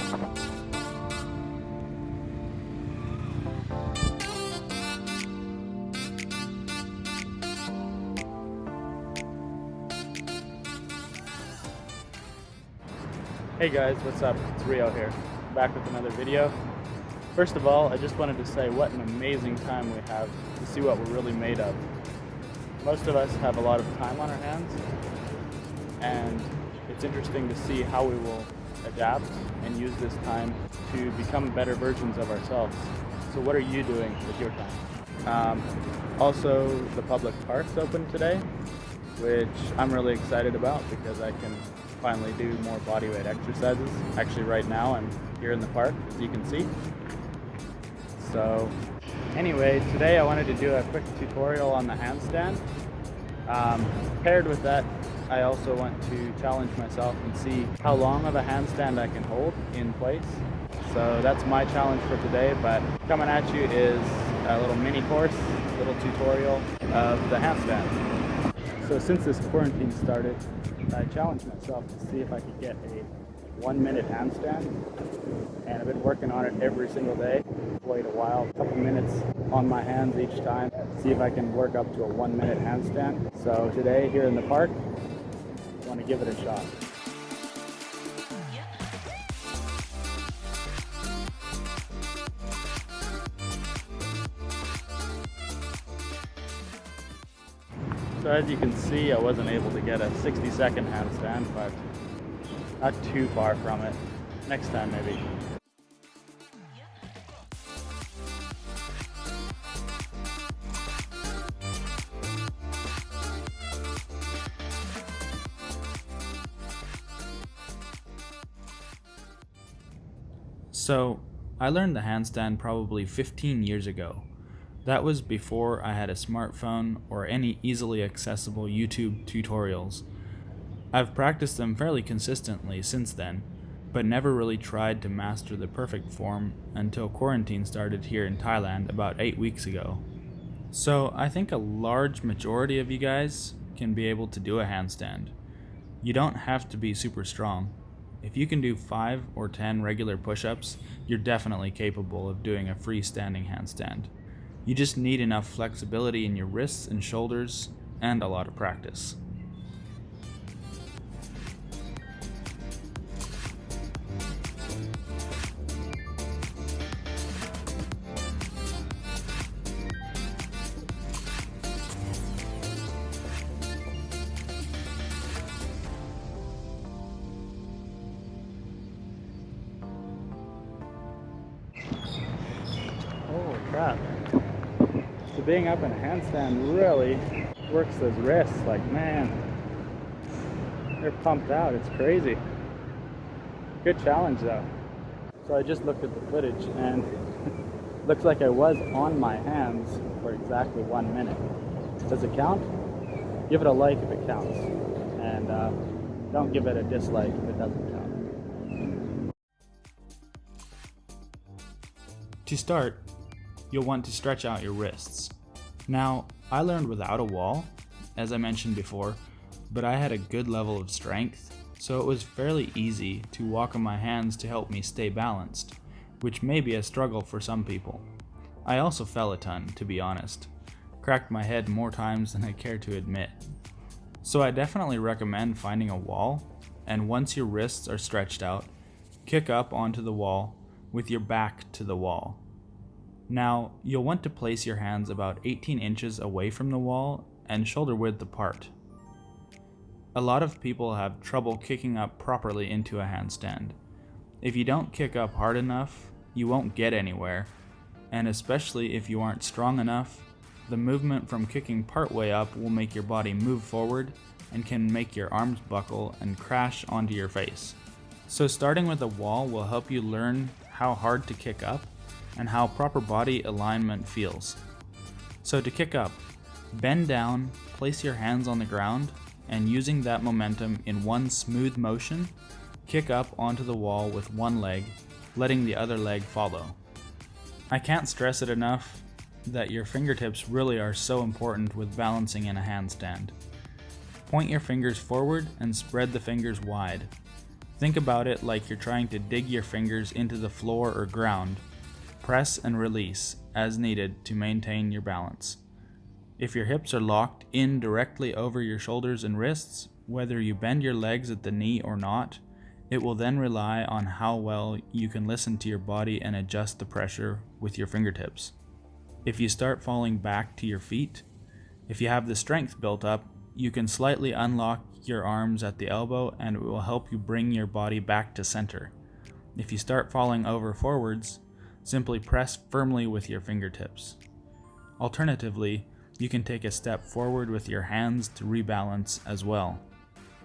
Hey guys, what's up? It's Rio here, back with another video. First of all, I just wanted to say what an amazing time we have to see what we're really made of. Most of us have a lot of time on our hands, and it's interesting to see how we will adapt and use this time to become better versions of ourselves. So what are you doing with your time? Also, the public park's open today, which I'm really excited about because I can finally do more bodyweight exercises. Actually, right now I'm here in the park, as you can see. So anyway, today I wanted to do a quick tutorial on the handstand. Paired with that, I also want to challenge myself and see how long of a handstand I can hold in place. So that's my challenge for today, but coming at you is a little mini course, little tutorial of the handstand. So since this quarantine started, I challenged myself to see if I could get a 1-minute handstand, and I've been working on it every single day. Wait a while, a couple minutes on my hands each time, see if I can work up to a 1-minute handstand. So today here in the park, I want to give it a shot. So as you can see, I wasn't able to get a 60-second handstand, but not too far from it. Next time maybe. So, I learned the handstand probably 15 years ago. That was before I had a smartphone or any easily accessible YouTube tutorials. I've practiced them fairly consistently since then, but never really tried to master the perfect form until quarantine started here in Thailand about 8 weeks ago. So I think a large majority of you guys can be able to do a handstand. You don't have to be super strong. If you can do 5 or 10 regular push-ups, you're definitely capable of doing a freestanding handstand. You just need enough flexibility in your wrists and shoulders, and a lot of practice. Holy crap. So being up in a handstand really works those wrists, like man, they're pumped out, it's crazy. Good challenge though. So I just looked at the footage and looks like I was on my hands for exactly 1 minute. Does it count? Give it a like if it counts, and don't give it a dislike if it doesn't count. To start, you'll want to stretch out your wrists. Now, I learned without a wall, as I mentioned before, but I had a good level of strength, so it was fairly easy to walk on my hands to help me stay balanced, which may be a struggle for some people. I also fell a ton, to be honest. Cracked my head more times than I care to admit. So I definitely recommend finding a wall, and once your wrists are stretched out, kick up onto the wall with your back to the wall. Now, you'll want to place your hands about 18 inches away from the wall and shoulder width apart. A lot of people have trouble kicking up properly into a handstand. If you don't kick up hard enough, you won't get anywhere, and especially if you aren't strong enough, the movement from kicking partway up will make your body move forward and can make your arms buckle and crash onto your face. So starting with a wall will help you learn how hard to kick up and how proper body alignment feels. So to kick up, bend down, place your hands on the ground, and using that momentum in one smooth motion, kick up onto the wall with one leg, letting the other leg follow. I can't stress it enough that your fingertips really are so important with balancing in a handstand. Point your fingers forward and spread the fingers wide. Think about it like you're trying to dig your fingers into the floor or ground. Press and release as needed to maintain your balance. If your hips are locked in directly over your shoulders and wrists, whether you bend your legs at the knee or not, it will then rely on how well you can listen to your body and adjust the pressure with your fingertips. If you start falling back to your feet, if you have the strength built up, you can slightly unlock your arms at the elbow and it will help you bring your body back to center. If you start falling over forwards, simply press firmly with your fingertips. Alternatively, you can take a step forward with your hands to rebalance as well.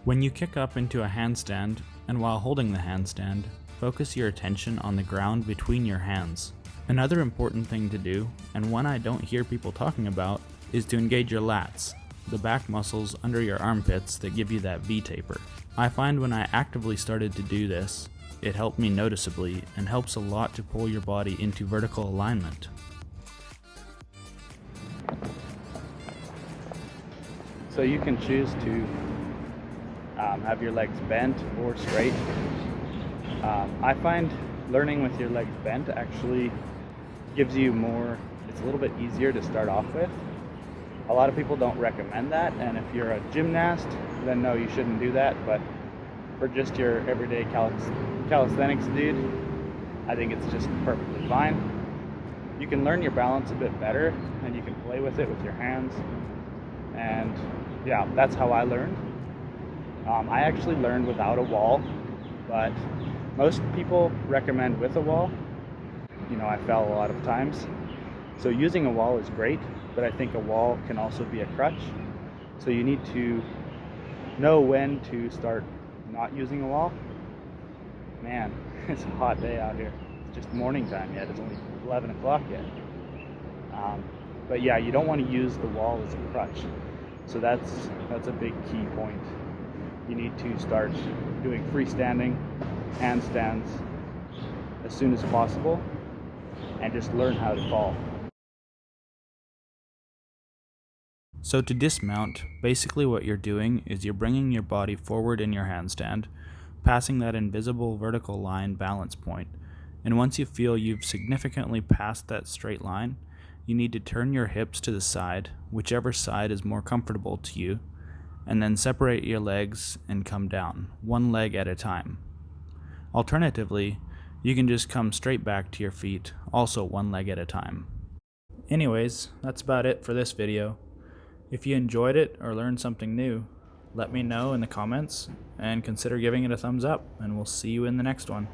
When you kick up into a handstand, and while holding the handstand, focus your attention on the ground between your hands. Another important thing to do, and one I don't hear people talking about, is to engage your lats, the back muscles under your armpits that give you that V-taper. I find when I actively started to do this, it helped me noticeably and helps a lot to pull your body into vertical alignment. So you can choose to have your legs bent or straight. I find learning with your legs bent actually gives you more, it's a little bit easier to start off with. A lot of people don't recommend that, and if you're a gymnast, then no, you shouldn't do that, but for just your everyday calisthenics dude, I think it's just perfectly fine. You can learn your balance a bit better, and you can play with it with your hands, and yeah, that's how I learned. I actually learned without a wall, but most people recommend with a wall. You know, I fell a lot of times. So using a wall is great, but I think a wall can also be a crutch. So you need to know when to start not using a wall. Man, it's a hot day out here. It's just morning time yet. It's only 11 o'clock yet. But yeah, you don't want to use the wall as a crutch. So that's a big key point. You need to start doing freestanding, handstands as soon as possible, and just learn how to fall. So to dismount, basically what you're doing is you're bringing your body forward in your handstand, passing that invisible vertical line balance point, and once you feel you've significantly passed that straight line, you need to turn your hips to the side, whichever side is more comfortable to you, and then separate your legs and come down, one leg at a time. Alternatively, you can just come straight back to your feet, also one leg at a time. Anyways, that's about it for this video. If you enjoyed it or learned something new, let me know in the comments and consider giving it a thumbs up, and we'll see you in the next one.